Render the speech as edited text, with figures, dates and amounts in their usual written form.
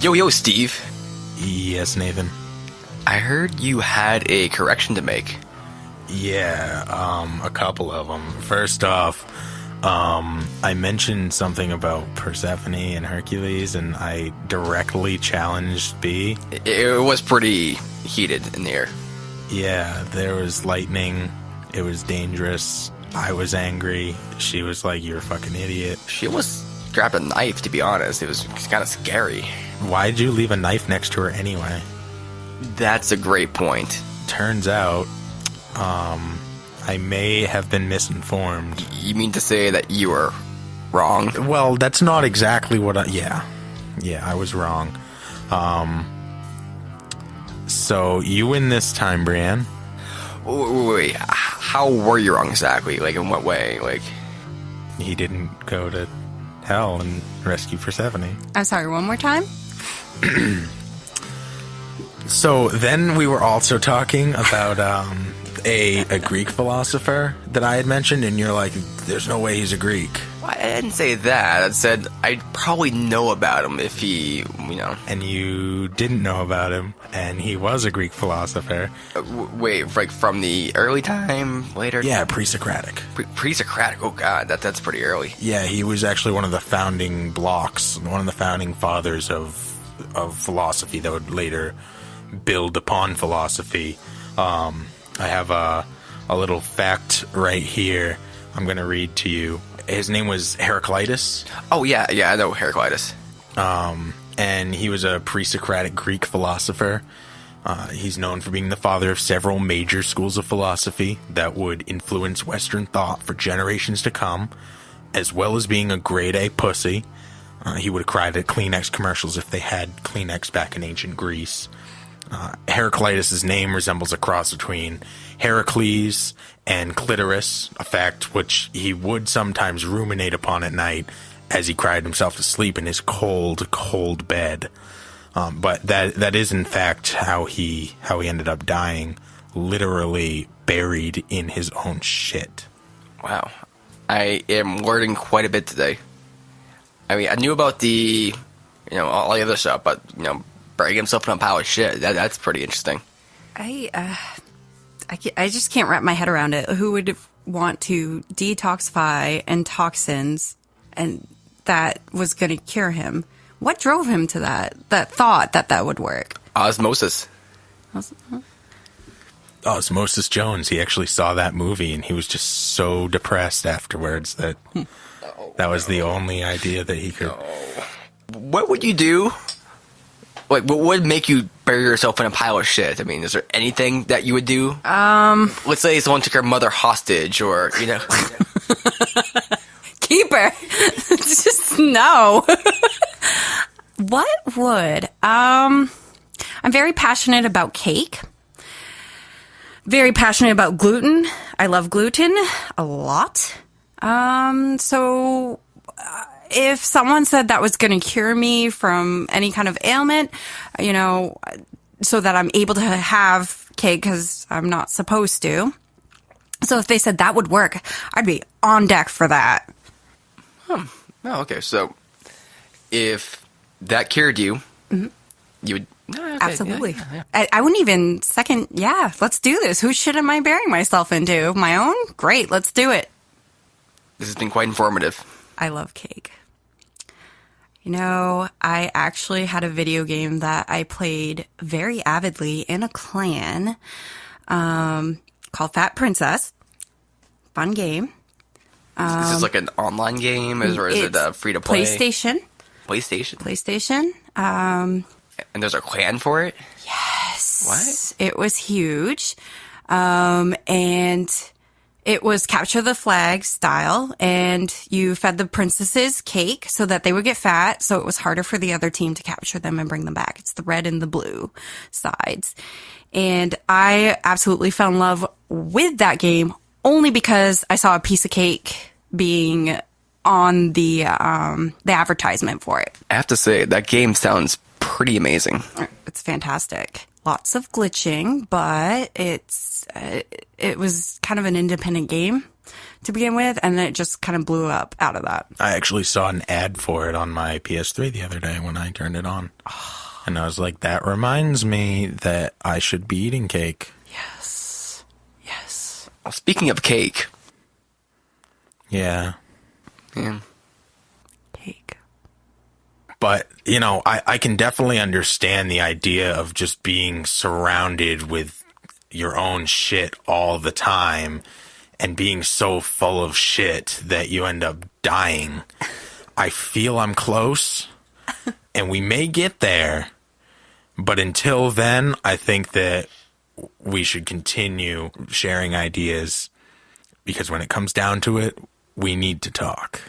Yo, Steve. Yes, Nathan. I heard you had a correction to make. Yeah, a couple of them. First off, I mentioned something about Persephone and Hercules, and I directly challenged B. It was pretty heated in the air. Yeah, there was lightning. It was dangerous. I was angry. She was like, "You're a fucking idiot." She almost grabbed a knife, to be honest. It was kind of scary. Why'd you leave a knife next to her anyway? That's a great point. Turns out, I may have been misinformed. You mean to say that you were wrong? Well, that's not exactly what I... Yeah, I was wrong. So, you win this time, Brienne. Wait, how were you wrong exactly? Like, in what way? Like, he didn't go to hell and rescue Persephone. I'm sorry, one more time? So, then we were also talking about, a Greek philosopher that I had mentioned, and you're like, there's no way he's a Greek. well, I didn't say that. I said I'd probably know about him if he, And you didn't know about him, and he was a Greek philosopher. Wait, like from the early time, later? Yeah, pre-Socratic. Pre-Socratic, oh god, that's pretty early. Yeah, he was actually one of the founding blocks, one of the founding fathers of philosophy that would later build upon philosophy. I have a little fact right here I'm going to read to you. His name was Heraclitus. Oh, yeah, I know Heraclitus. And he was a pre-Socratic Greek philosopher. He's known for being the father of several major schools of philosophy that would influence Western thought for generations to come, as well as being a grade A pussy. He would have cried at Kleenex commercials if they had Kleenex back in ancient Greece. Heraclitus' name resembles a cross between Heracles and clitoris, a fact which he would sometimes ruminate upon at night as he cried himself to sleep in his cold, cold bed. But that is in fact how he ended up dying, literally buried in his own shit. Wow. I am learning quite a bit today. I mean, I knew about the, all the other stuff, but, burying himself in a pile of shit, that's pretty interesting. I just can't wrap my head around it. Who would want to detoxify and toxins, and that was going to cure him? What drove him to that thought that would work? Osmosis. Osmosis Jones, he actually saw that movie, and he was just so depressed afterwards that that was the only idea that he could... What would you do? Like, what would make you bury yourself in a pile of shit? I mean, is there anything that you would do? Let's say someone took your mother hostage, or, Keep her. Just no. What would? I'm very passionate about cake. Very passionate about gluten. I love gluten a lot. So if someone said that was going to cure me from any kind of ailment, so that I'm able to have cake because I'm not supposed to. So if they said that would work, I'd be on deck for that. Oh, okay. So if that cured you, mm-hmm. you would... Okay, absolutely. Yeah. I wouldn't even second. Yeah, let's do this. Whose shit am I burying myself into? My own? Great, let's do it. This has been quite informative. I love cake. I actually had a video game that I played very avidly in a clan called Fat Princess. Fun game. Is this like an online game, or is it free to play? PlayStation. PlayStation. And there's a clan for it? Yes. What? It was huge. And it was capture the flag style, and you fed the princesses cake so that they would get fat, so it was harder for the other team to capture them and bring them back. It's the red and the blue sides. And I absolutely fell in love with that game only because I saw a piece of cake being on the advertisement for it. I have to say, that game sounds pretty amazing. It's fantastic. Lots of glitching, but it was kind of an independent game to begin with, and then it just kind of blew up out of that. I actually saw an ad for it on my PS3 the other day when I turned it on. And I was like, that reminds me that I should be eating cake. Yes. Yes. Well, speaking of cake. Yeah. Yeah. Cake. But, you know, I can definitely understand the idea of just being surrounded with your own shit all the time and being so full of shit that you end up dying. I feel I'm close, and we may get there, but until then, I think that we should continue sharing ideas, because when it comes down to it, we need to talk.